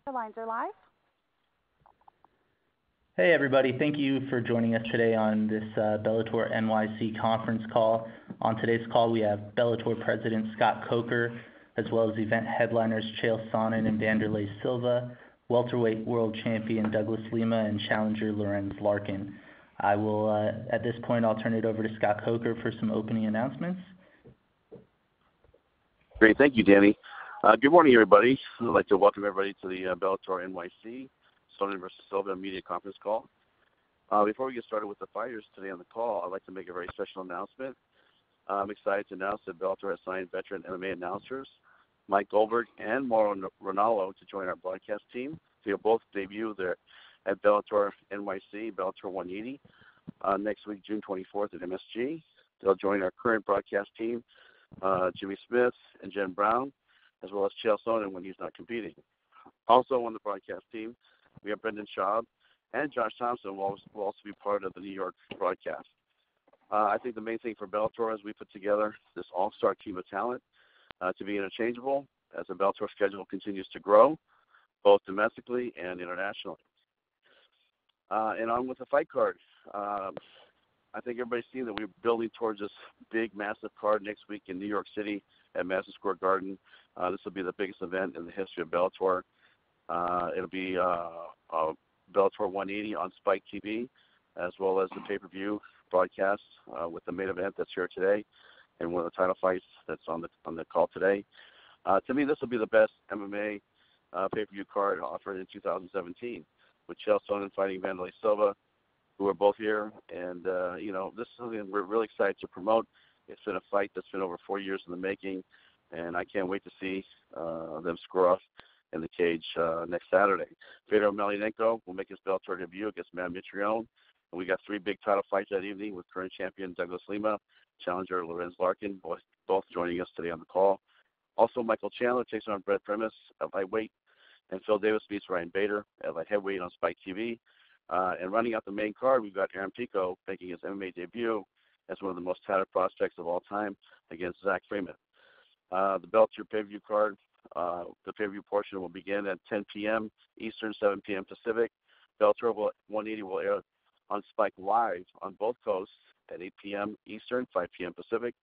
Your lines are live. Hey everybody, thank you for joining us today on this Bellator NYC conference call. On today's call we have Bellator President Scott Coker, as well as event headliners Chael Sonnen and Wanderlei Silva, welterweight world champion Douglas Lima, and challenger Lorenz Larkin. I will, at this point, I'll turn it over to Scott Coker for some opening announcements. Great, thank you, Danny. Good morning, everybody. I'd like to welcome everybody to the Bellator NYC Sonnen versus Silva media conference call. Before we get started with the fighters today on the call, I'd like to make a very special announcement. I'm excited to announce that Bellator has signed veteran MMA announcers Mike Goldberg and Mauro Ranallo to join our broadcast team. They'll both debut there at Bellator NYC, Bellator 180, next week, June 24th at MSG. They'll join our current broadcast team, Jimmy Smith and Jen Brown, as well as Chael Sonnen when he's not competing. Also on the broadcast team, we have Brendan Schaub and Josh Thompson will also be part of the New York broadcast. I think the main thing for Bellator is we put together this all-star team of talent to be interchangeable as the Bellator schedule continues to grow, both domestically and internationally. And on with the fight card. I think everybody's seen that we're building towards this big, massive card next week in New York City at Madison Square Garden. This will be the biggest event in the history of Bellator. It'll be Bellator 180 on Spike TV, as well as the pay-per-view broadcast with the main event that's here today, and one of the title fights that's on the call today. To me, this will be the best MMA pay-per-view card offered in 2017, with Chael Sonnen fighting Wanderlei Silva, who are both here, and this is something we're really excited to promote. It's been a fight that's been over 4 years in the making, and I can't wait to see them square off in the cage next Saturday. Fedor Emelianenko will make his Bellator debut against Matt Mitrione. And we got 3 big title fights that evening with current champion Douglas Lima, challenger Lorenz Larkin, both joining us today on the call. Also, Michael Chandler takes on Brett Primus at lightweight, and Phil Davis beats Ryan Bader at light heavyweight on Spike TV. And running out the main card, we've got Aaron Pico making his MMA debut as one of the most touted prospects of all time against Zach Freeman. The Bellator pay-per-view card, the pay-per-view portion will begin at 10 p.m. Eastern, 7 p.m. Pacific. Bellator 180 will air on Spike Live on both coasts at 8 p.m. Eastern, 5 p.m. Pacific.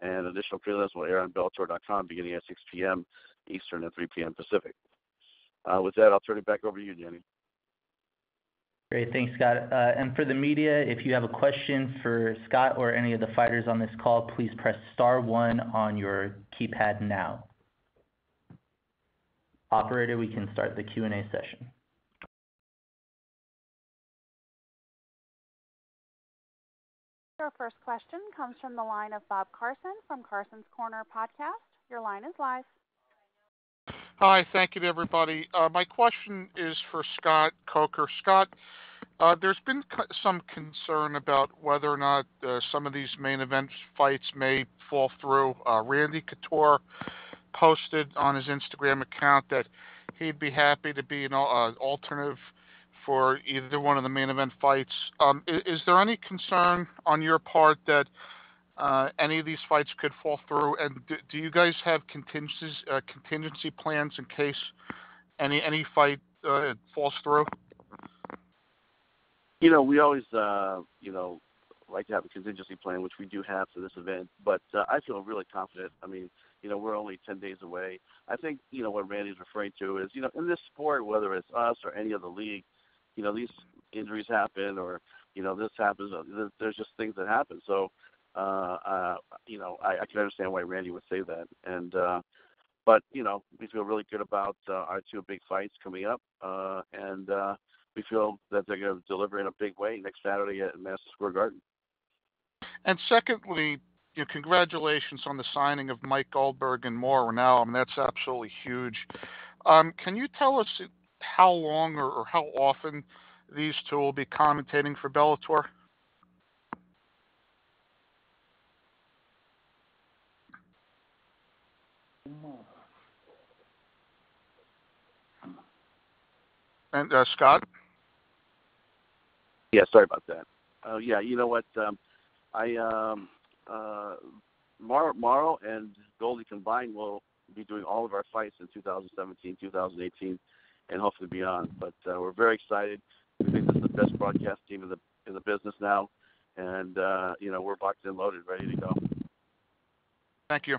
And additional prelims will air on Bellator.com beginning at 6 p.m. Eastern and 3 p.m. Pacific. With that, I'll turn it back over to you, Jenny. Great, thanks, Scott. And for the media, if you have a question for Scott or any of the fighters on this call, please press *1 on your keypad now. Operator, we can start the Q&A session. Your first question comes from the line of Bob Carson from Carson's Corner podcast. Your line is live. Hi, thank you to everybody. My question is for Scott Coker. Scott, there's been some concern about whether or not some of these main event fights may fall through. Randy Couture posted on his Instagram account that he'd be happy to be an alternative for either one of the main event fights. Is there any concern on your part that any of these fights could fall through? And do you guys have contingency plans in case any fight falls through? We always, like to have a contingency plan, which we do have for this event. But I feel really confident. I mean, we're only 10 days away. I think, what Randy's referring to is, in this sport, whether it's us or any other league, these injuries happen or, this happens. There's just things that happen. So, I can understand why Randy would say that. And, but, we feel really good about our 2 big fights coming up. And we feel that they're going to deliver in a big way next Saturday at Madison Square Garden. And secondly, congratulations on the signing of Mike Goldberg and Mauro Ranallo. I mean, that's absolutely huge. Can you tell us how long or how often these 2 will be commentating for Bellator? And Scott? Yeah, sorry about that. Yeah, you know what? Mauro and Goldie combined will be doing all of our fights in 2017, 2018, and hopefully beyond. But we're very excited. We think this is the best broadcast team in the business now, and we're locked and loaded, ready to go. Thank you.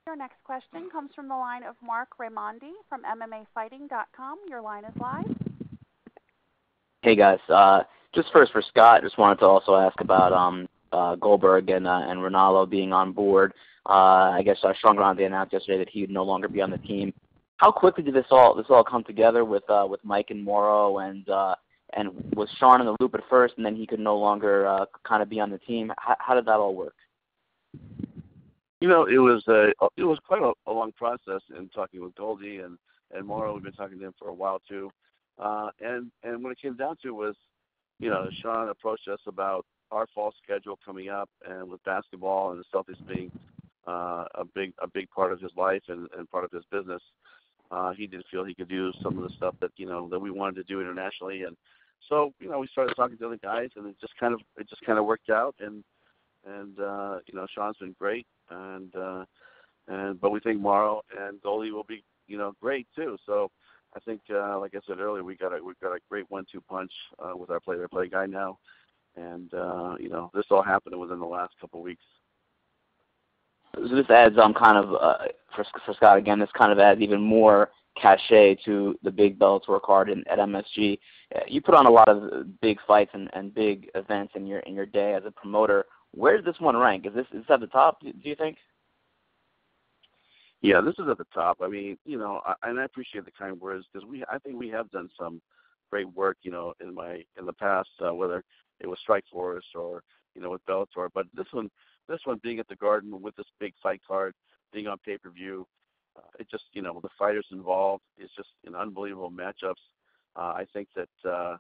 Your next question comes from the line of Mark Raimondi from MMAfighting.com. Your line is live. Hey guys, just first for Scott, just wanted to also ask about Goldberg and Ronaldo being on board. I guess Sean Grande announced yesterday that he would no longer be on the team. How quickly did this all come together with Mike and Morrow, and was Sean in the loop at first, and then he could no longer kind of be on the team? How did that all work? It was quite a long process in talking with Goldie and Morrow. We've been talking to him for a while too, and when it came down to it was, Sean approached us about our fall schedule coming up, and with basketball and the Celtics being a big part of his life and part of his business, he didn't feel he could do some of the stuff that that we wanted to do internationally, and so we started talking to other guys, and it just kind of worked out, and Sean's been great, but we think Morrow and Goldie will be great too. So I think like I said earlier, we've got a great 1-2 punch with our play-by-play guy now, and this all happened within the last couple of weeks. So this adds kind of for Scott again. This kind of adds even more cachet to the big Bellator card at MSG. You put on a lot of big fights and big events in your day as a promoter. Where does this one rank? Is this at the top? Do you think? Yeah, this is at the top. I mean, and I appreciate the kind words, because I think we have done some great work, in the past, whether it was Strikeforce or with Bellator. But this one being at the Garden with this big fight card, being on pay-per-view, it just the fighters involved, it's just an unbelievable matchups. I think that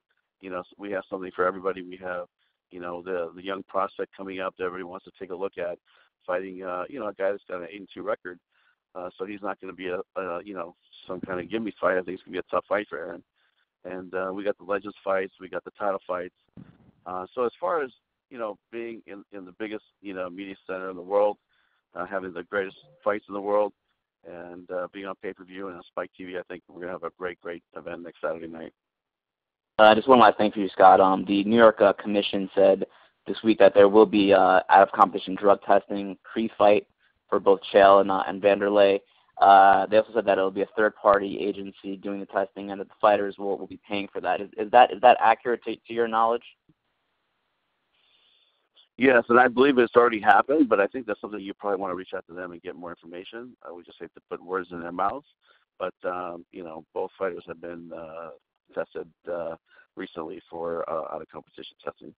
we have something for everybody. We have the young prospect coming up that everybody wants to take a look at, fighting a guy that's got an 8-2 record. So he's not going to be some kind of gimme fight. I think it's going to be a tough fight for Aaron. And we got the Legends fights, we got the title fights. So as far as being in the biggest media center in the world, having the greatest fights in the world, and being on pay-per-view and on Spike TV, I think we're going to have a great event next Saturday night. Just one last thing for you, Scott. The New York Commission said this week that there will be out-of-competition drug testing pre-fight for both Chael and Wanderlei. They also said that it will be a third-party agency doing the testing, and that the fighters will be paying for that. Is that accurate to your knowledge? Yes, and I believe it's already happened, but I think that's something you probably want to reach out to them and get more information. We just hate to put words in their mouths, but both fighters have been tested recently for out-of-competition testing.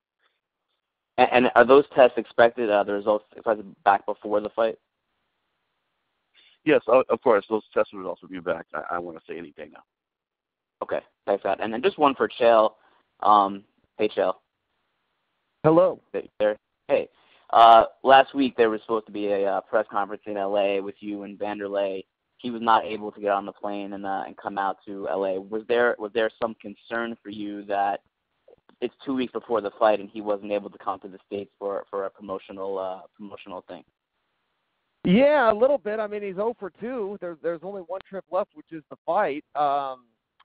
And are those tests expected, the results expected back before the fight? Yes, of course. Those test results will be back. I want to say any day now. Okay, thanks, Scott. And then just one for Chael. Hey, Chael. Hello. Hey. Last week there was supposed to be a press conference in L.A. with you and Wanderlei. He was not able to get on the plane and come out to L.A. Was there some concern for you that it's 2 weeks before the fight and he wasn't able to come to the States for a promotional thing? Yeah, a little bit. I mean, he's 0 for 2. There's only one trip left, which is the fight.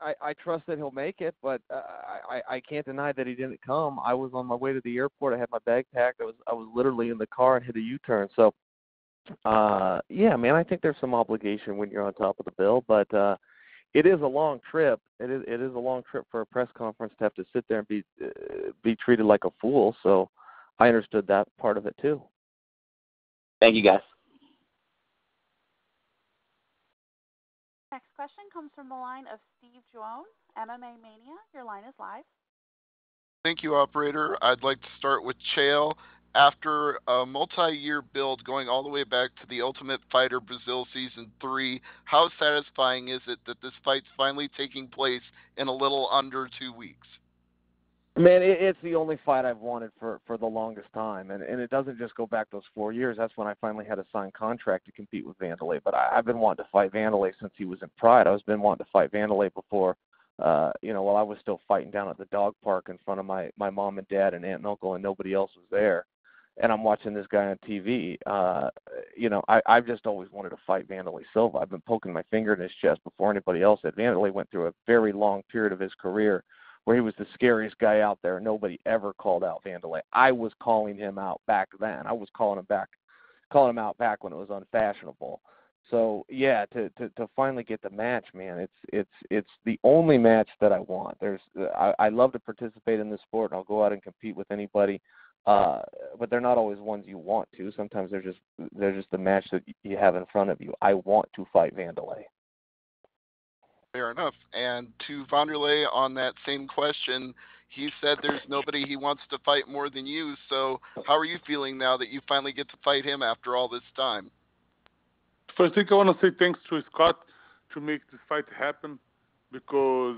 I trust that he'll make it, but I can't deny that he didn't come. I was on my way to the airport. I had my bag packed. I was literally in the car and hit a U-turn. So, yeah, man, I think there's some obligation when you're on top of the bill, but it is a long trip. It is a long trip for a press conference to have to sit there and be treated like a fool. So I understood that part of it too. Thank you, guys. Next question comes from the line of Steve Joan, MMA Mania. Your line is live. Thank you, operator. I'd like to start with Chael. After a multi-year build going all the way back to the Ultimate Fighter Brazil Season 3, how satisfying is it that this fight's finally taking place in a little under 2 weeks? Man, it's the only fight I've wanted for the longest time, and it doesn't just go back those 4 years. That's when I finally had a signed contract to compete with Wanderlei. But I've been wanting to fight Wanderlei since he was in Pride. I've been wanting to fight Wanderlei before, while I was still fighting down at the dog park in front of my mom and dad and aunt and uncle, and nobody else was there. And I'm watching this guy on TV. I've just always wanted to fight Wanderlei Silva. I've been poking my finger in his chest before anybody else did. Wanderlei went through a very long period of his career where he was the scariest guy out there. Nobody ever called out Wanderlei. I was calling him out back then. I was calling him out back when it was unfashionable. So yeah, to finally get the match, man, it's the only match that I want. I love to participate in this sport, and I'll go out and compete with anybody. But they're not always ones you want to. Sometimes they're just the match that you have in front of you. I want to fight Wanderlei. Fair enough. And to Wanderlei on that same question, he said there's nobody he wants to fight more than you. So how are you feeling now that you finally get to fight him after all this time? First thing I want to say thanks to Scott to make this fight happen, because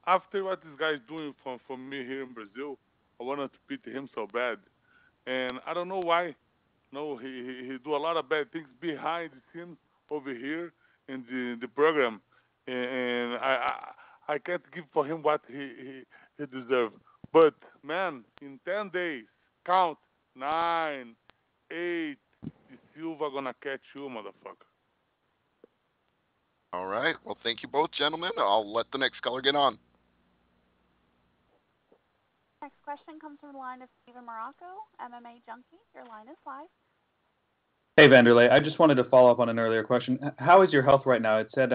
after what this guy is doing for me here in Brazil, I wanted to beat him so bad. And I don't know why. No, he do a lot of bad things behind the scenes over here in the program, and I can't give for him what he deserves. But man, in 10 days, count 9, 8, Silva gonna catch you, motherfucker. All right. Well, thank you both, gentlemen. I'll let the next caller get on. Next question comes from the line of Steven Morocco, MMA Junkie. Your line is live. Hey, Wanderlei. I just wanted to follow up on an earlier question. How is your health right now? It said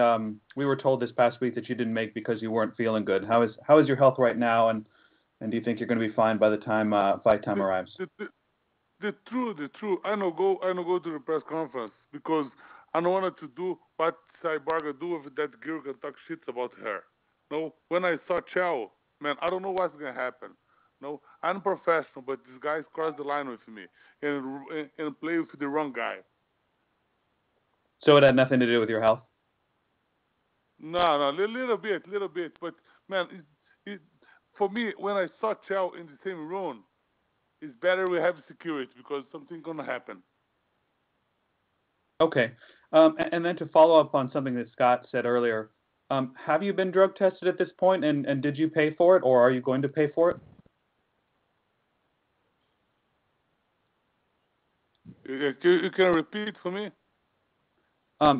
we were told this past week that you didn't make because you weren't feeling good. How is your health right now, and do you think you're going to be fine by the time fight time arrives? The truth. I no go to the press conference because I don't want to do what Cyborg do with that girl can talk shit about her. No, when I saw Chael, man, I don't know what's gonna happen. No, I'm professional, but these guys crossed the line with me and play with the wrong guy. So it had nothing to do with your health? No, little bit. But man, for me, when I saw Chael in the same room, it's better we have security because something's gonna happen. Okay. And then to follow up on something that Scott said earlier, have you been drug tested at this point, and did you pay for it, or are you going to pay for it? You can repeat for me?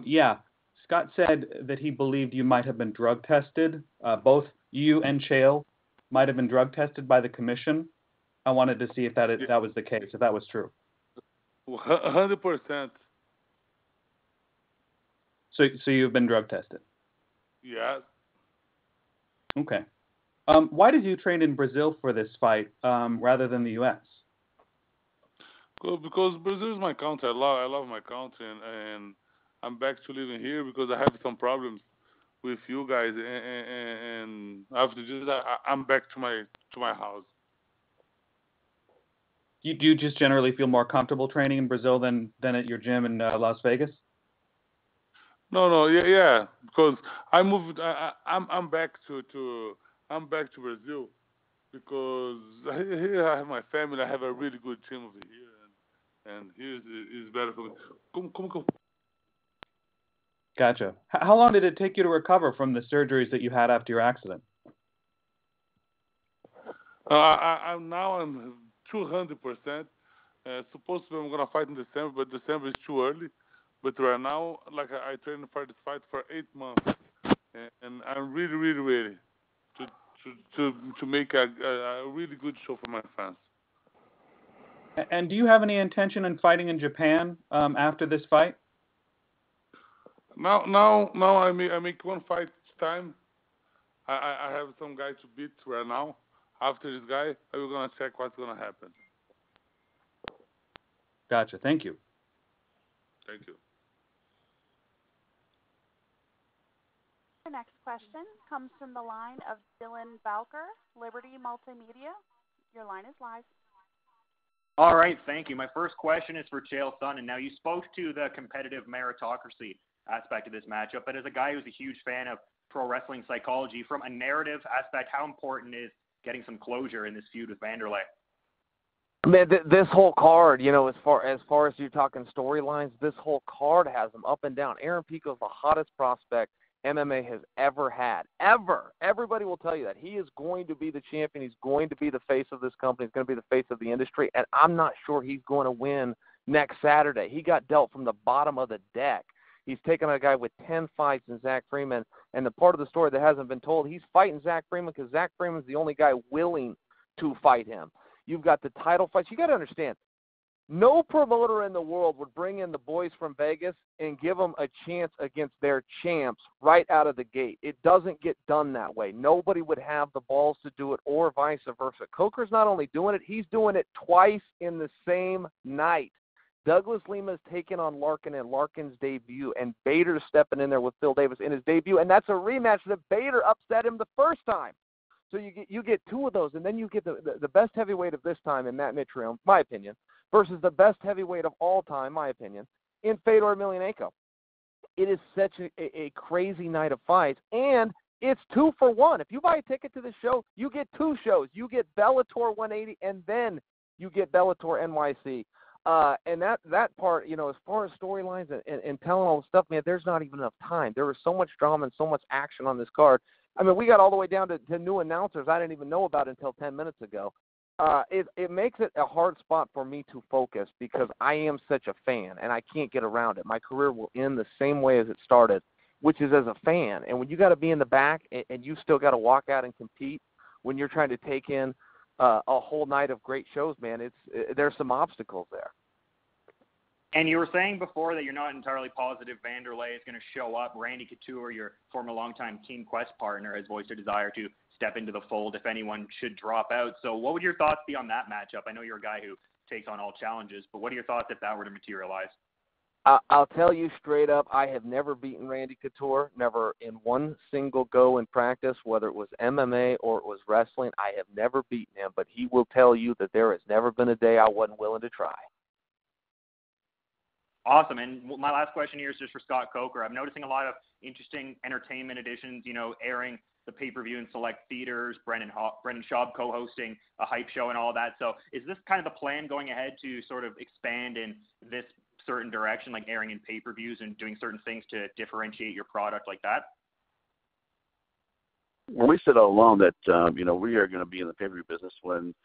Yeah. Scott said that he believed you might have been drug tested. Both you and Chael might have been drug tested by the commission. I wanted to see if that was the case, if that was true. 100%. So you've been drug tested? Yeah. Okay. Why did you train in Brazil for this fight rather than the U.S.? Because Brazil is my country. I love my country, and I'm back to living here because I have some problems with you guys, and after this, I'm back to my house. Do you just generally feel more comfortable training in Brazil than at your gym in Las Vegas? No, yeah, because I moved. I'm back to Brazil because here I have my family. I have a really good team over here, and here is better for me. Come. Gotcha. How long did it take you to recover from the surgeries that you had after your accident? I'm 200%. Supposed to be I'm gonna fight in December, but December is too early. But right now, like I trained for this fight for 8 months, and I'm really ready to make a really good show for my fans. And do you have any intention in fighting in Japan after this fight? Now I make one fight each time. I have some guy to beat right now. After this guy, we're gonna check what's gonna happen. Gotcha. Thank you. Thank you. The next question comes from the line of Dylan Bowker, Liberty Multimedia. Your line is live. All right, thank you. My first question is for Chael Sonnen. Now, you spoke to the competitive meritocracy aspect of this matchup, but as a guy who's a huge fan of pro wrestling psychology, from a narrative aspect, how important is getting some closure in this feud with Wanderlei? Man, this whole card, as far as you're talking storylines, this whole card has them up and down. Aaron Pico's the hottest prospect MMA has ever had. Ever. Everybody will tell you that. He is going to be the champion. He's going to be the face of this company. He's going to be the face of the industry. And I'm not sure he's going to win next Saturday. He got dealt from the bottom of the deck. He's taken a guy with 10 fights in Zach Freeman, and the part of the story that hasn't been told, he's fighting Zach Freeman because Zach Freeman's the only guy willing to fight him. You've got the title fights. You got to understand, no promoter in the world would bring in the boys from Vegas and give them a chance against their champs right out of the gate. It doesn't get done that way. Nobody would have the balls to do it, or vice versa. Coker's not only doing it, he's doing it twice in the same night. Douglas Lima is taking on Larkin in Larkin's debut, and Bader's stepping in there with Phil Davis in his debut, and that's a rematch that Bader upset him the first time. So you get two of those, and then you get the best heavyweight of this time in Matt Mitrione, my opinion, versus the best heavyweight of all time, my opinion, in Fedor Emelianenko. It is such a crazy night of fights, and it's 2 for 1. If you buy a ticket to the show, you get 2 shows. You get Bellator 180, and then you get Bellator NYC. And that part, as far as storylines and telling all the stuff, man, there's not even enough time. There was so much drama and so much action on this card. I mean, we got all the way down to new announcers I didn't even know about until 10 minutes ago. It makes it a hard spot for me to focus because I am such a fan, and I can't get around it. My career will end the same way as it started, which is as a fan. And when you got to be in the back and you still got to walk out and compete when you're trying to take in a whole night of great shows, man, there's some obstacles there. And you were saying before that you're not entirely positive Wanderlei is going to show up. Randy Couture, your former longtime Team Quest partner, has voiced a desire to step into the fold if anyone should drop out. So what would your thoughts be on that matchup? I know you're a guy who takes on all challenges, but what are your thoughts if that were to materialize? I'll tell you straight up, I have never beaten Randy Couture, never in one single go in practice, whether it was MMA or it was wrestling. I have never beaten him, but he will tell you that there has never been a day I wasn't willing to try. Awesome. And my last question here is just for Scott Coker. I'm noticing a lot of interesting entertainment additions, airing the pay-per-view in select theaters, Brendan Schaub co-hosting a hype show and all that. So is this kind of the plan going ahead to sort of expand in this certain direction, like airing in pay-per-views and doing certain things to differentiate your product like that? Well, we said all along that, we are going to be in the pay-per-view business when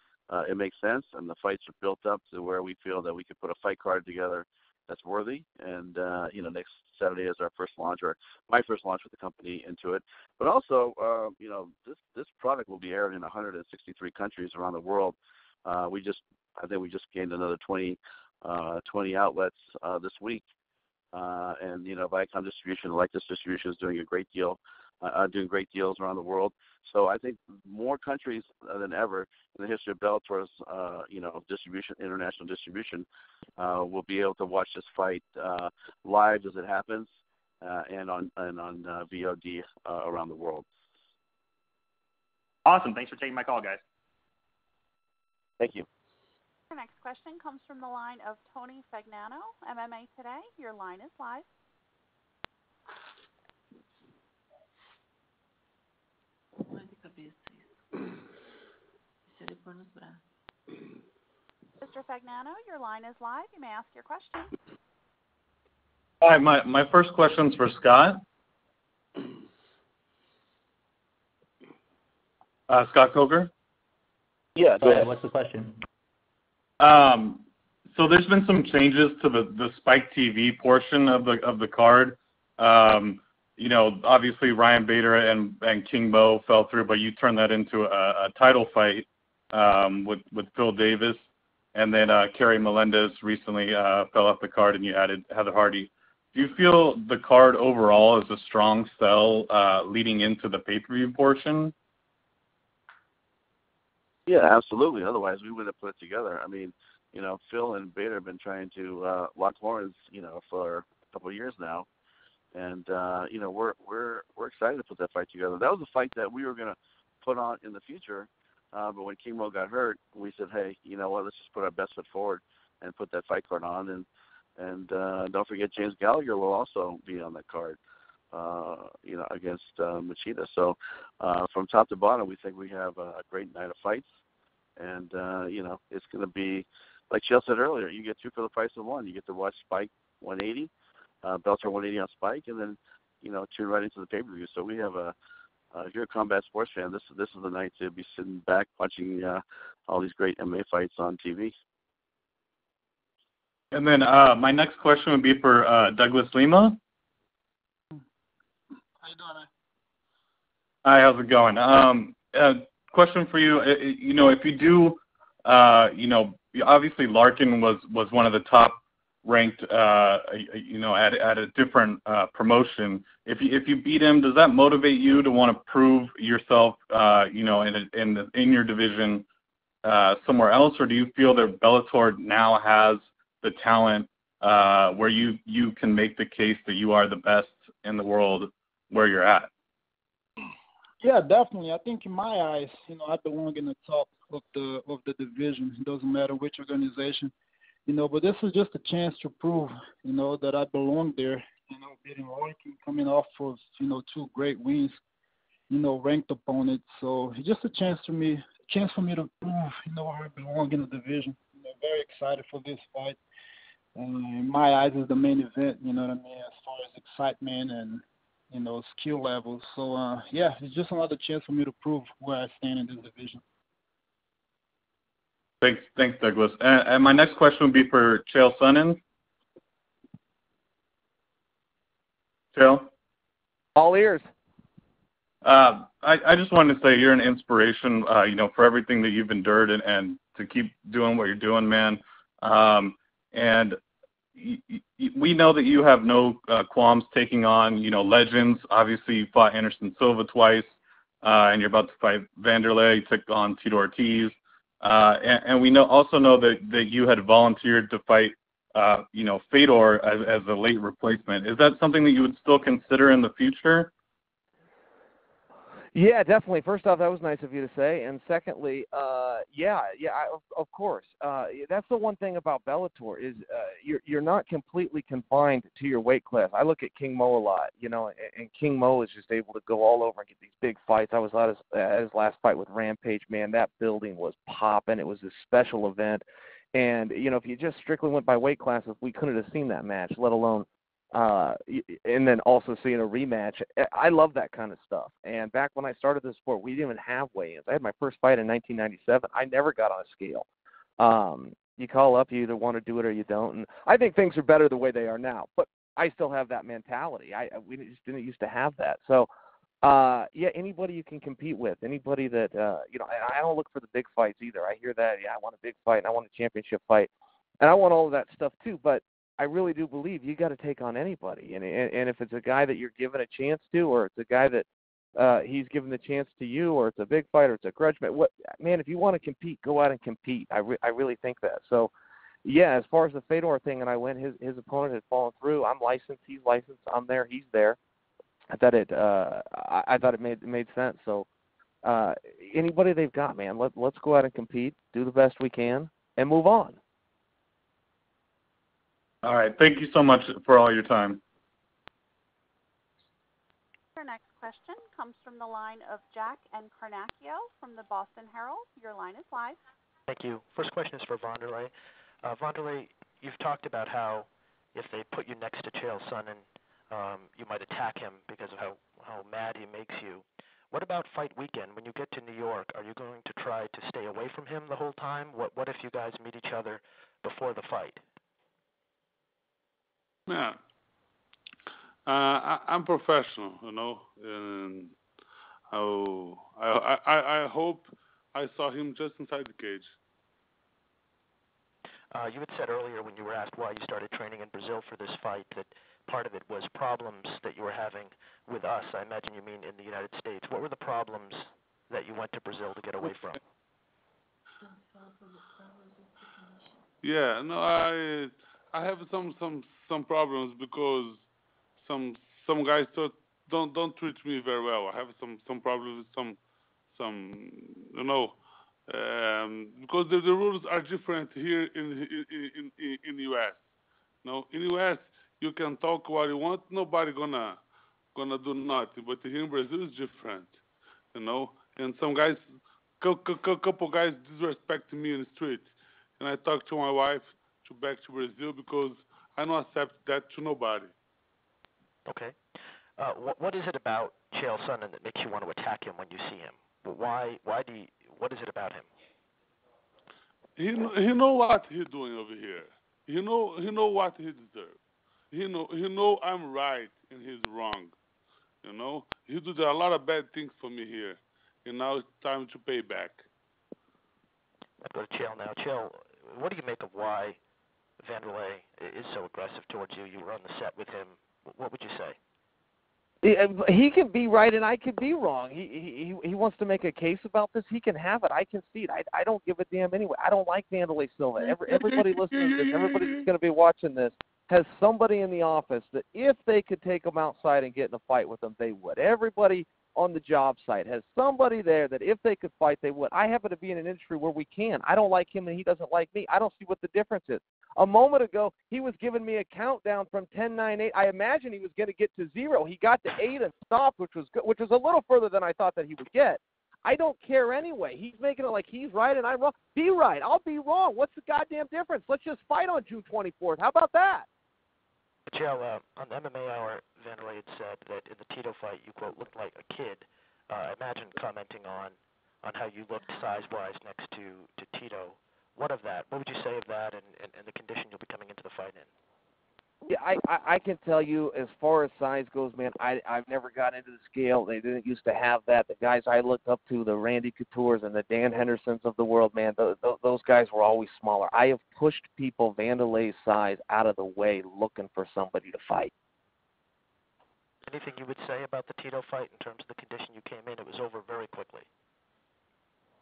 it makes sense and the fights are built up to where we feel that we could put a fight card together that's worthy. And, next Saturday is our first launch, or my first launch with the company into it. But also, this product will be aired in 163 countries around the world. I think we just gained another 20 outlets this week. And Viacom Distribution, like this distribution, is doing a great deal, doing great deals around the world. So I think more countries than ever in the history of Bellator's, distribution, international distribution, will be able to watch this fight live as it happens, and on VOD around the world. Awesome. Thanks for taking my call, guys. Thank you. Our next question comes from the line of Tony Fagnano, MMA Today. Your line is live. Mr. Fagnano, your line is live. You may ask your question. Hi, my first question is for Scott. Scott Coker? Yeah, go ahead. What's the question? So there's been some changes to the Spike TV portion of the card. Obviously Ryan Bader and King Mo fell through, but you turned that into a title fight with Phil Davis, and then Kerry Melendez recently fell off the card, and you added Heather Hardy. Do you feel the card overall is a strong sell leading into the pay-per-view portion? Yeah, absolutely. Otherwise, we wouldn't have put it together. I mean, Phil and Bader have been trying to lock horns, for a couple of years now, and we're excited to put that fight together. That was a fight that we were going to put on in the future, but when King Mo got hurt, we said, hey, you know what? Let's just put our best foot forward and put that fight card on, and don't forget James Gallagher will also be on that card, against Machida. So from top to bottom, we think we have a great night of fights. And, it's going to be, like Chael said earlier, you get 2 for the price of 1. You get to watch Spike 180, Bellator 180 on Spike, and then, tune right into the pay-per-view. So we have if you're a combat sports fan, this is the night to be sitting back watching all these great MMA fights on TV. And then my next question would be for Douglas Lima. How you doing, man? Hi, how's it going? Question for you. If you do, obviously Larkin was one of the top ranked, at a different promotion. If you beat him, does that motivate you to want to prove yourself, in your division somewhere else, or do you feel that Bellator now has the talent where you can make the case that you are the best in the world where you're at? Yeah, definitely. I think in my eyes, I belong in the top of the division. It doesn't matter which organization, but this is just a chance to prove, that I belong there. Beating Larkin, coming off of, 2 great wins, ranked opponents. So it's just a chance for me to prove, where I belong in the division. Very excited for this fight. In my eyes, is the main event. You know what I mean, as far as excitement and skill levels. So it's just another chance for me to prove where I stand in this division. Thanks, Douglas. And my next question would be for Chael Sonnen. Chael? All ears. I just wanted to say you're an inspiration, for everything that you've endured and to keep doing what you're doing, man. And we know that you have no qualms taking on, legends. Obviously, you fought Anderson Silva twice, and you're about to fight Wanderlei. You took on Tito Ortiz. And we also know that you had volunteered to fight, Fedor as a late replacement. Is that something that you would still consider in the future? Yeah, definitely. First off, that was nice of you to say. And secondly, of course. That's the one thing about Bellator is you're not completely confined to your weight class. I look at King Mo a lot, and King Mo is just able to go all over and get these big fights. I was at his last fight with Rampage, man. That building was popping. It was a special event. And, if you just strictly went by weight classes, we couldn't have seen that match, let alone and then also seeing a rematch. I love that kind of stuff. And back when I started the sport, we didn't even have weigh-ins. I had my first fight in 1997. I never got on a scale. You call up, you either want to do it or you don't. And I think things are better the way they are now. But I still have that mentality. We just didn't used to have that. So, anybody you can compete with, anybody that, I don't look for the big fights either. I hear that, I want a big fight, and I want a championship fight. And I want all of that stuff too, but I really do believe you got to take on anybody, and if it's a guy that you're given a chance to, or it's a guy that he's given the chance to you, or it's a big fight, or it's a grudge match. If you want to compete, go out and compete. I really think that. So, as far as the Fedor thing, and I went, his opponent had fallen through. I'm licensed, he's licensed. I'm there, he's there. I thought it made sense. So, anybody they've got, man, let's go out and compete, do the best we can, and move on. All right. Thank you so much for all your time. Your next question comes from the line of Jack Encarnacchio from the Boston Herald. Your line is live. Thank you. First question is for Wanderlei. Wanderlei, you've talked about how if they put you next to Chael Sonnen, you might attack him because of how mad he makes you. What about fight weekend? When you get to New York, are you going to try to stay away from him the whole time? What if you guys meet each other before the fight? Yeah, I'm professional, and I hope I saw him just inside the cage. You had said earlier when you were asked why you started training in Brazil for this fight that part of it was problems that you were having with us. I imagine you mean in the United States. What were the problems that you went to Brazil to get away from? Yeah, no, I have some problems because some guys don't treat me very well. I have some problems with some because the rules are different here in the U.S. In the U.S. you can talk what you want, nobody gonna do nothing. But here in Brazil it's different, And some guys, couple guys disrespect me in the street, and I talked to my wife to back to Brazil because I don't accept that to nobody. Okay. What is it about Chael Sonnen that makes you want to attack him when you see him? What is it about him? He know what he's doing over here. He know what he deserves. He know I'm right and he's wrong. He did a lot of bad things for me here, and now it's time to pay back. I'll go to Chael now. Chael, what do you make of why Wanderlei is so aggressive towards you? You were on the set with him. What would you say? He can be right and I can be wrong. He wants to make a case about this. He can have it. I can see it. I don't give a damn anyway. I don't like Wanderlei Silva. Everybody listening to this, everybody that's going to be watching this, has somebody in the office that if they could take him outside and get in a fight with him, they would. Everybody on the job site has somebody there that if they could fight, they would. I happen to be in an industry where we can. I don't like him and he doesn't like me. I don't see what the difference is. A moment ago, he was giving me a countdown from 10, 9, 8. I imagine he was going to get to 0. He got to 8 and stopped, which was good, which was a little further than I thought that he would get. I don't care anyway. He's making it like he's right and I'm wrong. Be right. I'll be wrong. What's the goddamn difference? Let's just fight on June 24th. How about that? Chael, on the MMA Hour, Wanderlei had said that in the Tito fight, you, quote, looked like a kid. I imagine commenting on how you looked size-wise next to Tito. What of that? What would you say of that and the condition you'll be coming into the fight in? Yeah, I can tell you as far as size goes, man, I've never got into the scale. They didn't used to have that. The guys I looked up to, the Randy Coutures and the Dan Hendersons of the world, man, those guys were always smaller. I have pushed people Wanderlei's size out of the way looking for somebody to fight. Anything you would say about the Tito fight in terms of the condition you came in? It was over very quickly.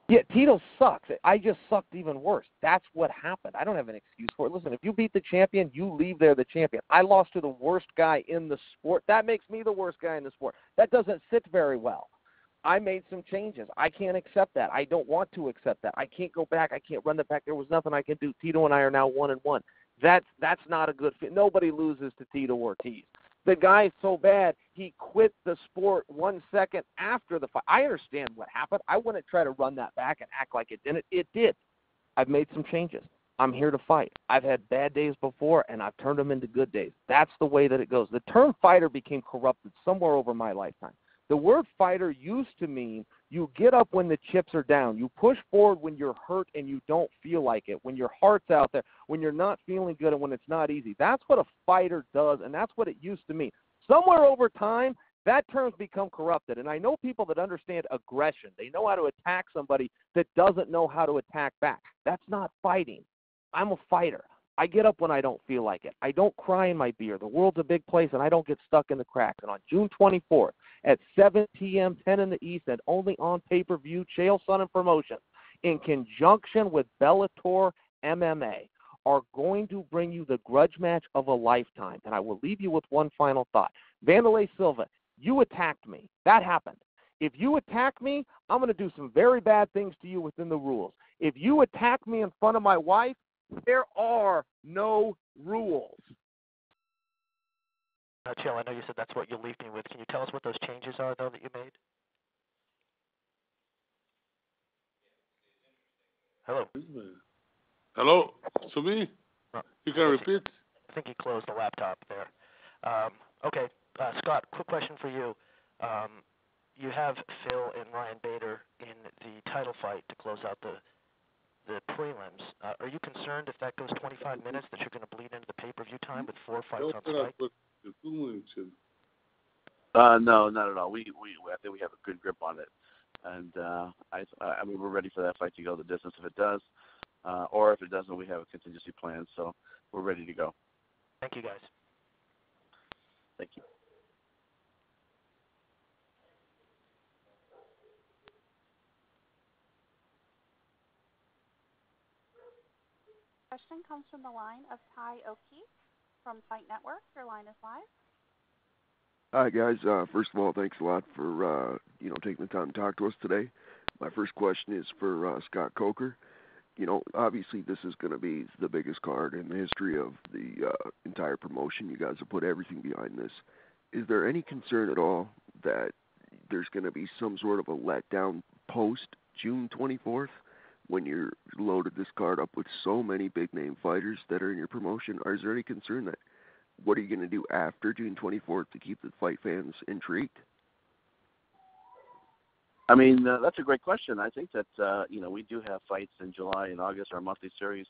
Yeah, Tito sucks. I just sucked even worse. That's what happened. I don't have an excuse for it. Listen, if you beat the champion, you leave there the champion. I lost to the worst guy in the sport. That makes me the worst guy in the sport. That doesn't sit very well. I made some changes. I can't accept that. I don't want to accept that. I can't go back. I can't run that back. There was nothing I can do. Tito and I are now 1-1. That's not a good fit. Nobody loses to Tito Ortiz. The guy's so bad, he quit the sport 1 second after the fight. I understand what happened. I wouldn't try to run that back and act like it didn't. It did. I've made some changes. I'm here to fight. I've had bad days before, and I've turned them into good days. That's the way that it goes. The term fighter became corrupted somewhere over my lifetime. The word fighter used to mean you get up when the chips are down. You push forward when you're hurt and you don't feel like it, when your heart's out there, when you're not feeling good and when it's not easy. That's what a fighter does, and that's what it used to mean. Somewhere over time, that term's become corrupted, and I know people that understand aggression. They know how to attack somebody that doesn't know how to attack back. That's not fighting. I'm a fighter. I get up when I don't feel like it. I don't cry in my beer. The world's a big place, and I don't get stuck in the cracks. And on June 24th at 7 p.m., 10 in the East, and only on pay-per-view, Chael Sonnen Promotions, in conjunction with Bellator MMA, are going to bring you the grudge match of a lifetime. And I will leave you with one final thought. Wanderlei Silva, you attacked me. That happened. If you attack me, I'm going to do some very bad things to you within the rules. If you attack me in front of my wife, there are no rules. Chael, I know you said that's what you'll leave me with. Can you tell us what those changes are, though, that you made? Hello? Hello? To me? You can repeat? I think he closed the laptop there. Okay. Scott, quick question for you. You have Phil and Ryan Bader in the title fight to close out the prelims. Are you concerned if that goes 25 minutes that you're going to bleed into the pay-per-view time with 4 fights on spike? No, not at all. We I think we have a good grip on it, and I mean we're ready for that fight to go the distance if it does, or if it doesn't, we have a contingency plan. So we're ready to go. Thank you, guys. Thank you. Question comes from the line of Ty O'Keefe from Fight Network. Your line is live. Hi guys. First of all, thanks a lot for taking the time to talk to us today. My first question is for Scott Coker. Obviously this is going to be the biggest card in the history of the entire promotion. You guys have put everything behind this. Is there any concern at all that there's going to be some sort of a letdown post June 24th? When you're loaded this card up with so many big-name fighters that are in your promotion, or is there any concern that what are you going to do after June 24th to keep the fight fans intrigued? I mean, that's a great question. I think that, we do have fights in July and August, our monthly series,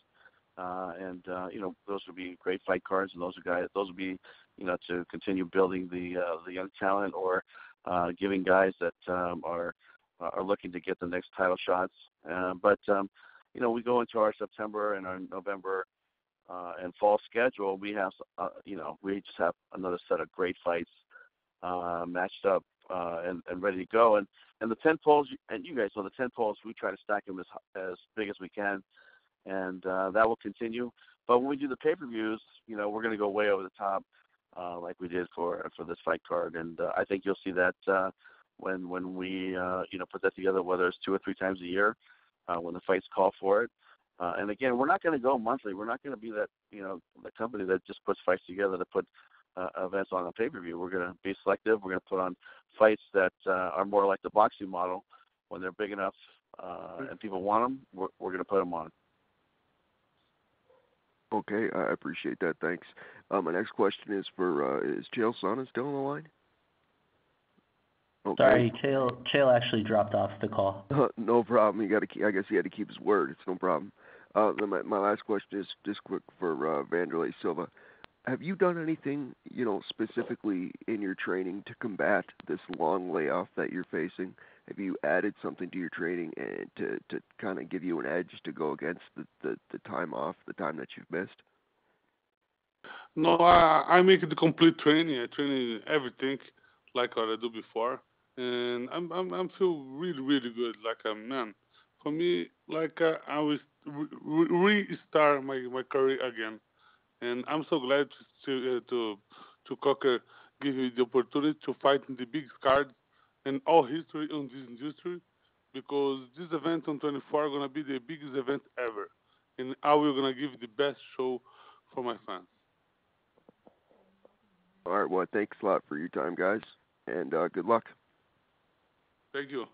those would be great fight cards, and those would be, to continue building the young talent, or giving guys that are looking to get the next title shots. But we go into our September and our November and fall schedule. We have, we just have another set of great fights matched up and ready to go. And the 10 poles, and you guys know the 10 poles, we try to stack them as big as we can, and that will continue. But when we do the pay-per-views, we're going to go way over the top, like we did for this fight card. And I think you'll see that when we put that together, whether it's 2 or 3 times a year, when the fights call for it. And again, we're not going to go monthly. We're not going to be that the company that just puts fights together to put events on a pay-per-view. We're going to be selective. We're going to put on fights that are more like the boxing model. When they're big enough and people want them, we're going to put them on. Okay, I appreciate that. Thanks. My next question is for is Chael Sonnen still on the line? Okay. Sorry, Chael actually dropped off the call. No problem. I guess he had to keep his word. It's no problem. Then my last question is just quick for Wanderlei Silva. Have you done anything, specifically in your training to combat this long layoff that you're facing? Have you added something to your training and to kind of give you an edge to go against the time off, the time that you've missed? No, I make the complete training. I train everything like what I do before, and I'm feel really, really good. Like man, for me, like I was restart my career again, and I'm so glad to Coker give me the opportunity to fight in the biggest card in all history on this industry, because this event on 24 gonna be the biggest event ever, and I will gonna give the best show for my fans. All right, well, thanks a lot for your time, guys, and good luck. Thank you.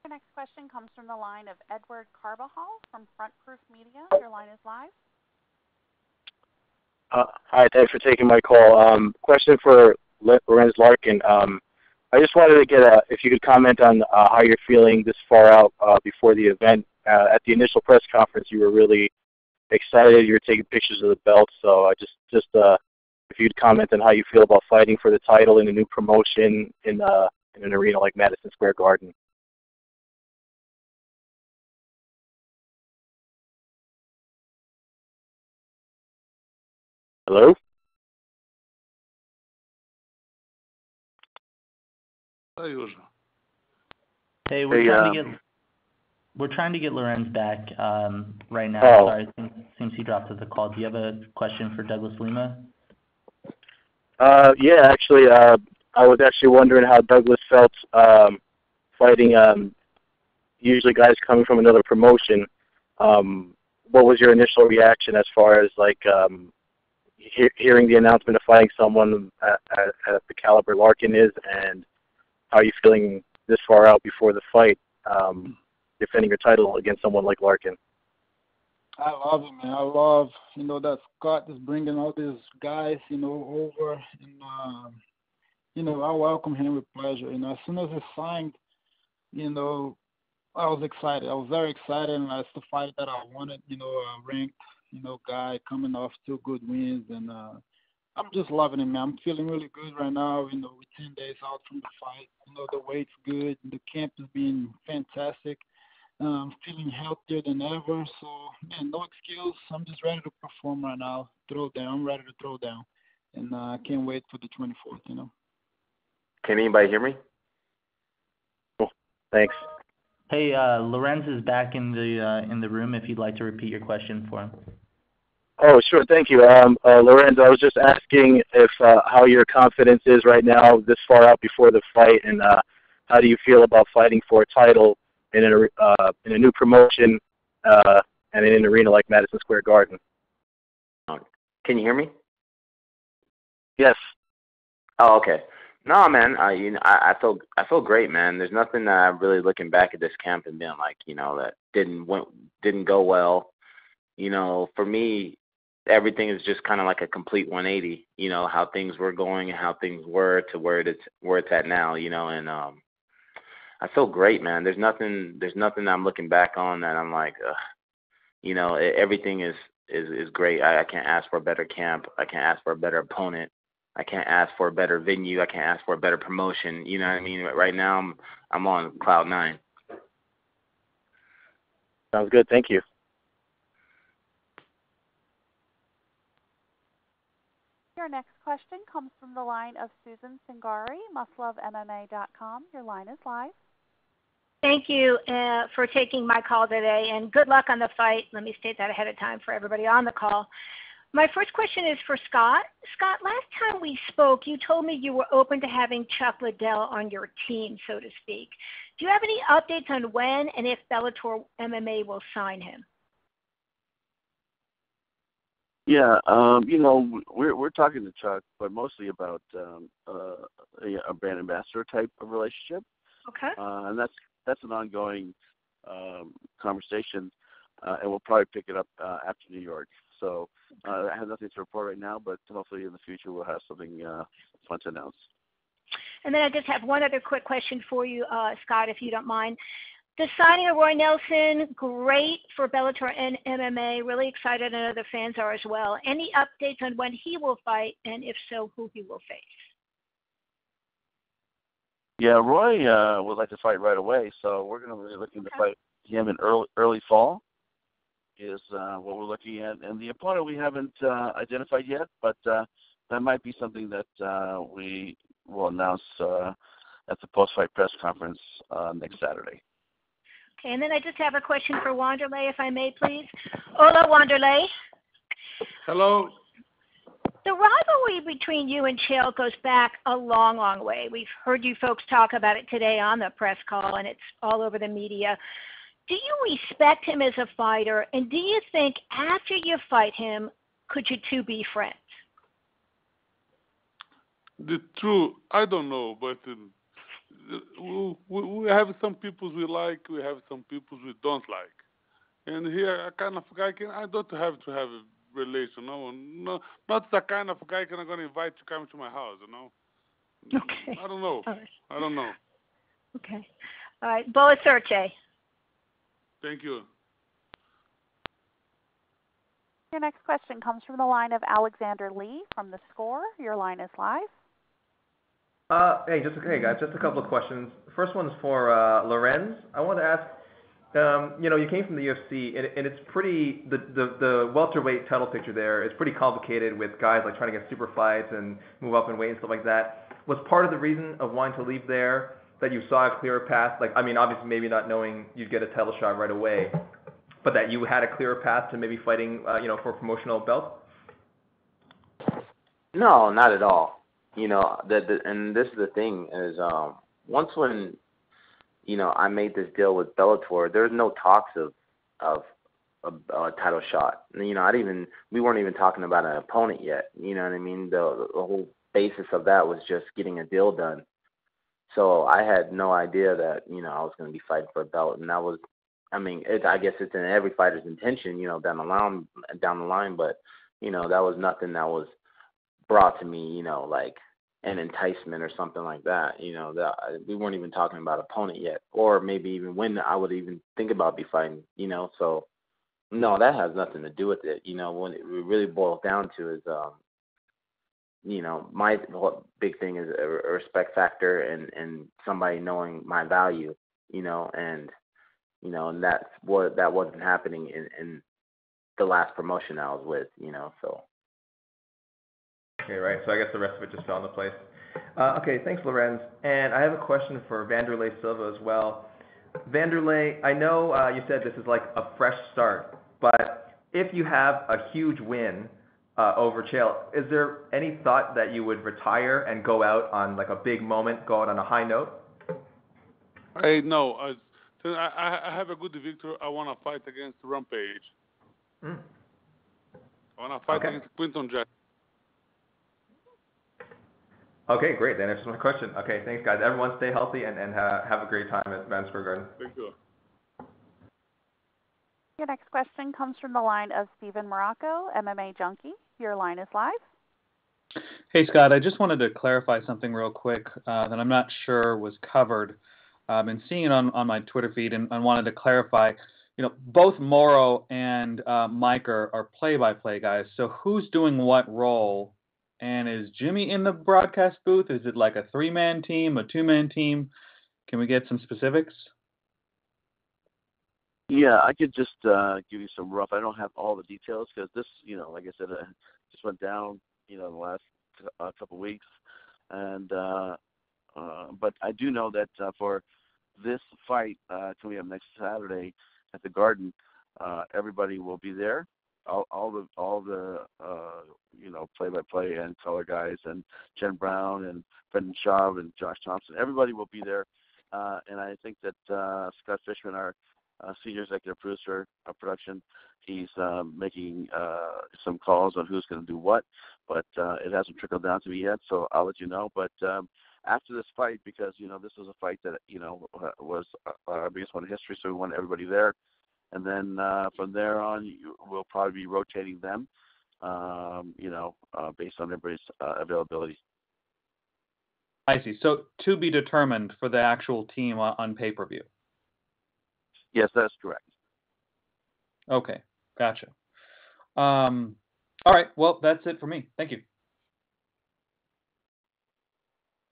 Our next question comes from the line of Edward Carbajal from Front Proof Media. Your line is live. Hi, thanks for taking my call. Question for Lorenz Larkin. I just wanted to get if you could comment on how you're feeling this far out before the event. At the initial press conference, you were really excited. You were taking pictures of the belt. So I just if you'd comment on how you feel about fighting for the title in a new promotion in an arena like Madison Square Garden. Hello? Hey, we're trying to get Lorenz back right now. Oh. Sorry, seems he dropped the call. Do you have a question for Douglas Lima? Yeah, actually, I was actually wondering how Douglas felt fighting usually guys coming from another promotion. What was your initial reaction as far as hearing the announcement of fighting someone at the caliber Larkin is, and how are you feeling this far out before the fight, defending your title against someone like Larkin? I love it, man. I love, that Scott is bringing all these guys, over, and, I welcome him with pleasure. As soon as he signed, I was excited. I was very excited, and that's the fight that I wanted, a ranked, guy coming off 2 good wins, and I'm just loving it, man. I'm feeling really good right now, with 10 days out from the fight. The weight's good. The camp has been fantastic. I'm feeling healthier than ever, so, man, no excuse. I'm just ready to perform right now. I'm ready to throw down, and I can't wait for the 24th, Can anybody hear me? Cool. Thanks. Hey, Lorenz is back in the room if you'd like to repeat your question for him. Oh, sure. Thank you. Lorenz, I was just asking if how your confidence is right now this far out before the fight, and how do you feel about fighting for a title in a new promotion and in an arena like Madison Square Garden? Can you hear me? Yes. Oh, okay. No, man. I feel great, man. There's nothing that I'm really looking back at this camp and being like, that didn't go well. For me, everything is just kind of like a complete 180. How things were going and how things were to where it's at now. And I feel great, man. There's nothing I'm looking back on that I'm like, everything is great. I can't ask for a better camp. I can't ask for a better opponent. I can't ask for a better venue. I can't ask for a better promotion. You know what I mean? Right now, I'm on cloud 9. Sounds good. Thank you. Your next question comes from the line of Susan Singari, MustLoveMMA.com. Your line is live. Thank you for taking my call today, and good luck on the fight. Let me state that ahead of time for everybody on the call. My first question is for Scott. Scott, last time we spoke, you told me you were open to having Chuck Liddell on your team, so to speak. Do you have any updates on when and if Bellator MMA will sign him? Yeah, we're talking to Chuck, but mostly about a brand ambassador type of relationship. Okay. And that's an ongoing conversation, and we'll probably pick it up after New York. So I have nothing to report right now, but hopefully in the future we'll have something fun to announce. And then I just have one other quick question for you, Scott, if you don't mind. The signing of Roy Nelson, great for Bellator and MMA. Really excited, and other fans are as well. Any updates on when he will fight, and if so, who he will face? Yeah, Roy would like to fight right away, so we're going to be looking to fight him in early fall is what we're looking at. And the opponent we haven't identified yet, but that might be something that we will announce at the post-fight press conference next Saturday. Okay, and then I just have a question for Wanderlei, if I may, please. Hola, Wanderlei. Hello. The rivalry between you and Chael goes back a long, long way. We've heard you folks talk about it today on the press call, and it's all over the media. Do you respect him as a fighter, and do you think after you fight him, could you two be friends? The truth, I don't know, but we have some people we like, we have some people we don't like. And here, a kind of guy I don't have to have a relation, no, not the kind of guy I'm going to invite to come to my house, Okay. I don't know. All right. I don't know. Okay. All right. Boa sorte. Thank you. Your next question comes from the line of Alexander Lee from The Score. Your line is live. Hey guys, just a couple of questions. First one's for Lorenz. I want to ask, you came from the UFC, and it's pretty, the welterweight title picture there is pretty complicated with guys like trying to get super fights and move up in weight and stuff like that. Was part of the reason of wanting to leave there that you saw a clearer path? Obviously maybe not knowing you'd get a title shot right away, but that you had a clearer path to maybe fighting, for a promotional belt? No, not at all. And this is the thing is, once when, I made this deal with Bellator, there's no talks of a title shot. We weren't even talking about an opponent yet. You know what I mean? The whole basis of that was just getting a deal done. So I had no idea that, I was going to be fighting for a belt, and that was, I guess it's in every fighter's intention, down the line, but, that was nothing that was brought to me, like an enticement or something like that. That we weren't even talking about opponent yet, or maybe even when I would even think about be fighting. So no, that has nothing to do with it. When it really boils down to is, my big thing is a respect factor and somebody knowing my value. And that wasn't happening in the last promotion I was with. So. Okay, right. So I guess the rest of it just fell into place. Okay, thanks, Lorenz. And I have a question for Wanderlei Silva as well. Wanderlei, I know you said this is like a fresh start, but if you have a huge win over Chael, is there any thought that you would retire and go out on like a big moment, go out on a high note? No. I have a good victory. I want to fight against Rampage. I want to fight against Quinton Jackson. Okay, great. That answers my question. Okay, thanks, guys. Everyone stay healthy and have a great time at Madison Square Garden. Thank you. Your next question comes from the line of Steven Morocco, MMA Junkie. Your line is live. Hey, Scott. I just wanted to clarify something real quick that I'm not sure was covered. I've been seeing it on my Twitter feed and wanted to clarify. both Morrow and Mike are play-by-play guys. So who's doing what role? And is Jimmy in the broadcast booth? Is it like a 3-man team, a 2-man team? Can we get some specifics? Yeah, I could just give you some rough. I don't have all the details because this, like I said, just went down, the last couple of weeks, and but I do know that for this fight coming up next Saturday at the Garden, everybody will be there. All the play-by-play and color guys, and Jen Brown and Brendan Schaub and Josh Thompson. Everybody will be there, and I think that Scott Fishman, our senior executive producer of production, he's making some calls on who's going to do what, but it hasn't trickled down to me yet, so I'll let you know. But after this fight, because this was a fight that was our biggest one in history, so we want everybody there. And then from there on, we'll probably be rotating them, based on everybody's availability. I see. So to be determined for the actual team on pay-per-view. Yes, that's correct. Okay, gotcha. All right, well, that's it for me. Thank you.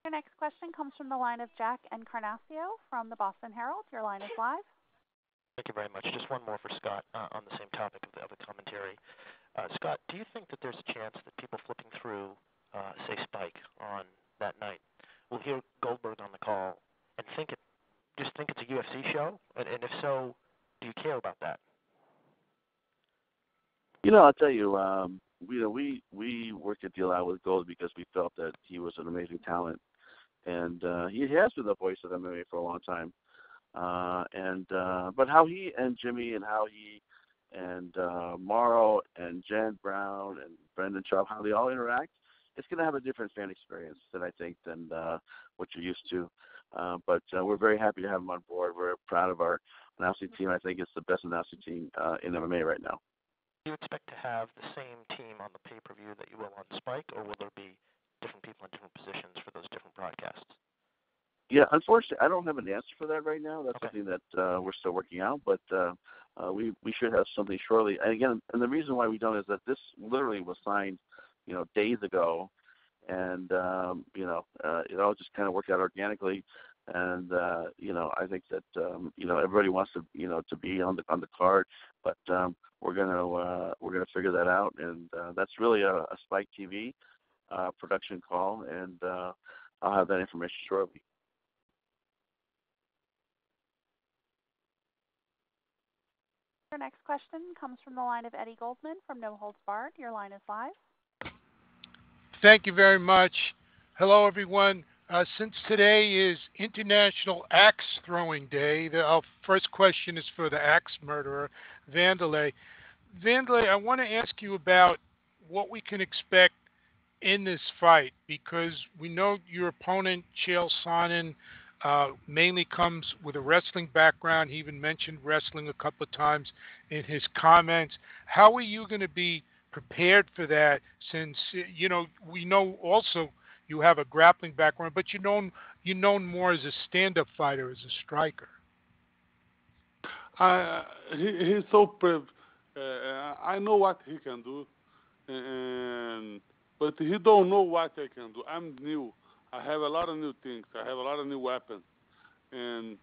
Your next question comes from the line of Jack Encarnacio from the Boston Herald. Your line is live. Thank you very much. Just one more for Scott on the same topic of the commentary. Scott, do you think that there's a chance that people flipping through, say, Spike on that night will hear Goldberg on the call and think it's a UFC show? And if so, do you care about that? I'll tell you, we worked a deal out with Gold because we felt that he was an amazing talent, and he has been the voice of MMA for a long time. But how he and Jimmy and how he and Morrow and Jen Brown and Brendan Schaub, how they all interact, it's going to have a different fan experience than what you're used to. But we're very happy to have him on board. We're proud of our announcing team. I think it's the best announcing team in MMA right now. Do you expect to have the same team on the pay-per-view that you will on Spike, or will there be different people in different positions for those different broadcasts? Yeah, unfortunately, I don't have an answer for that right now. That's something that we're still working out, but we should have something shortly. And again, and the reason why we don't is that this literally was signed, days ago, and it all just kind of worked out organically. And I think that everybody wants to to be on the card, but we're gonna figure that out, and that's really a Spike TV production call, and I'll have that information shortly. Your next question comes from the line of Eddie Goldman from No Holds Barred. Your line is live. Thank you very much. Hello, everyone. Since today is International Axe Throwing Day, our first question is for the axe murderer, Wanderlei. Wanderlei, I want to ask you about what we can expect in this fight, because we know your opponent, Chael Sonnen, mainly comes with a wrestling background. He even mentioned wrestling a couple of times in his comments. How are you going to be prepared for that, since, we know also you have a grappling background, but you're known more as a stand-up fighter, as a striker? He's so I know what he can do, but he don't know what I can do. I'm new. I have a lot of new things. I have a lot of new weapons, and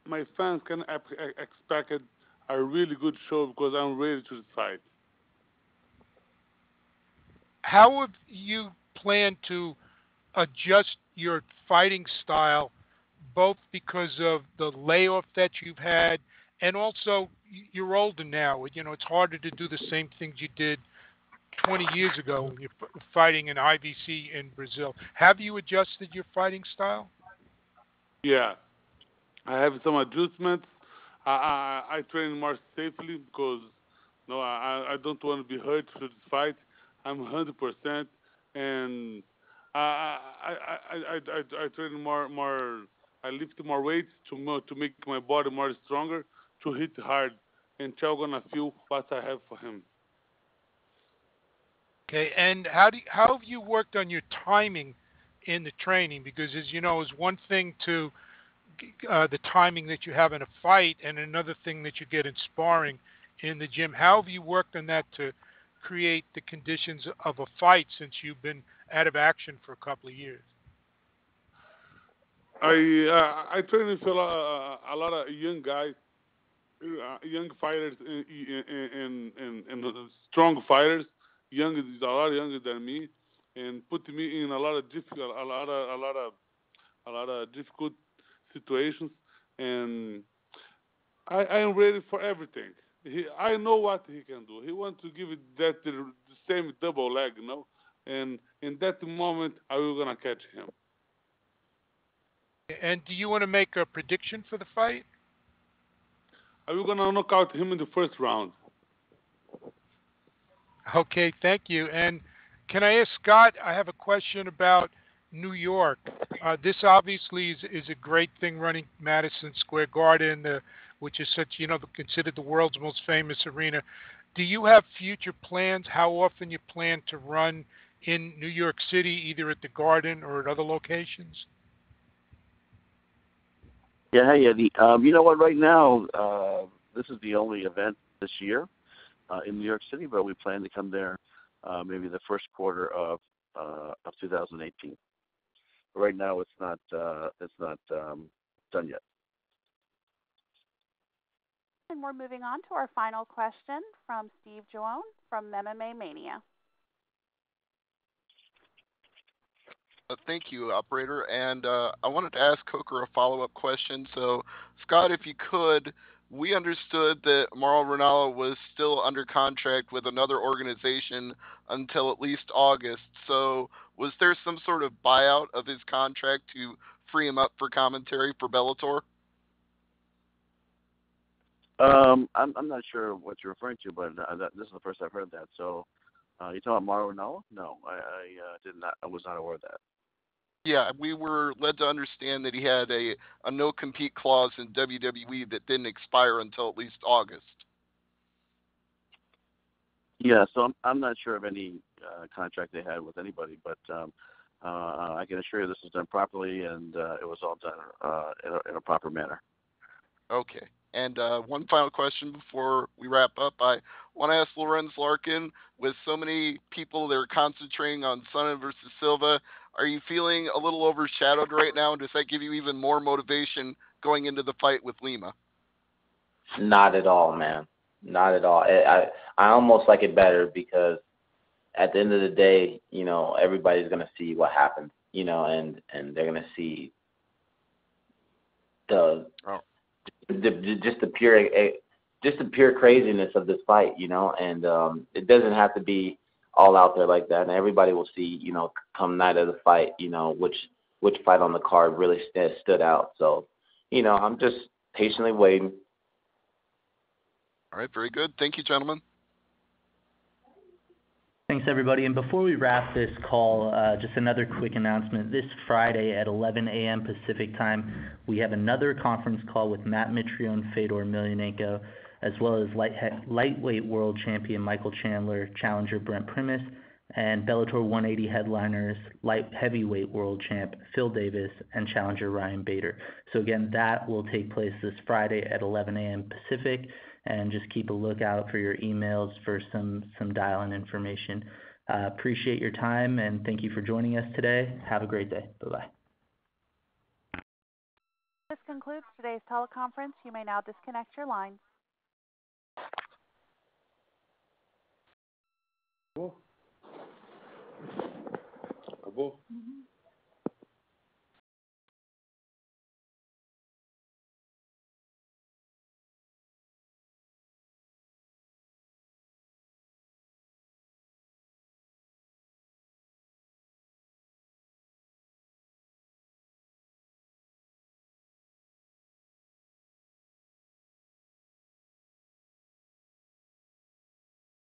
my fans can expect a really good show because I'm ready to fight. How have you planned to adjust your fighting style, both because of the layoff that you've had, and also you're older now? It's harder to do the same things you did 20 years ago when you're fighting in IVC in Brazil. Have you adjusted your fighting style? Yeah, I have some adjustments. I train more safely because I don't want to be hurt for this fight. I'm 100%, and I train more. I lift more weights to make my body more stronger, to hit hard, and Chael gonna feel what I have for him. Okay, and how have you worked on your timing in the training? Because, as you know, it's one thing to the timing that you have in a fight, and another thing that you get in sparring in the gym. How have you worked on that to create the conditions of a fight since you've been out of action for a couple of years? I train with a lot of young guys, young fighters, and strong fighters, a lot younger than me, and put me in a lot of difficult situations, and I am ready for everything. I know what he can do. He wants to give it the same double leg, and in that moment, I will gonna catch him. And do you want to make a prediction for the fight? I will gonna knock out him in the first round. Okay, thank you. And can I ask Scott, I have a question about New York. This obviously is a great thing, running Madison Square Garden, which is such, considered the world's most famous arena. Do you have future plans, how often you plan to run in New York City, either at the Garden or at other locations? Yeah, hey, Eddie. You know what? Right now, this is the only event this year in New York City, but we plan to come there maybe the first quarter of 2018. Right now, it's not done yet. And we're moving on to our final question from Steve Joan from MMA Mania. Thank you, operator. And I wanted to ask Coker a follow-up question. So, Scott, if you could, we understood that Mauro Ranallo was still under contract with another organization until at least August. So was there some sort of buyout of his contract to free him up for commentary for Bellator? I'm not sure what you're referring to, but this is the first I've heard that. So, you talking about Mauro Ranallo? No, I did not. I was not aware of that. Yeah, we were led to understand that he had a no-compete clause in WWE that didn't expire until at least August. Yeah, so I'm not sure of any contract they had with anybody, but I can assure you this was done properly, and it was all done in a proper manner. Okay. And one final question before we wrap up. I want to ask Lorenz Larkin, with so many people that are concentrating on Sonnen versus Silva, are you feeling a little overshadowed right now, and does that give you even more motivation going into the fight with Lima? Not at all, man. Not at all. I almost like it better because at the end of the day, everybody's going to see what happens, and they're going to see just the pure craziness of this fight, and it doesn't have to be all out there like that, and everybody will see, come night of the fight, which fight on the card really stood out. So, I'm just patiently waiting. All right, very good. Thank you, gentlemen. Thanks, everybody. And before we wrap this call, just another quick announcement. This Friday at 11 a.m. Pacific time, we have another conference call with Matt Mitrione, Fedor Emelianenko, as well as lightweight world champion Michael Chandler, challenger Brent Primus, and Bellator 180 headliners, light heavyweight world champ Phil Davis, and challenger Ryan Bader. So again, that will take place this Friday at 11 a.m. Pacific, and just keep a lookout for your emails for some dial-in information. Appreciate your time, and thank you for joining us today. Have a great day. Bye-bye. This concludes today's teleconference. You may now disconnect your lines. Acabou?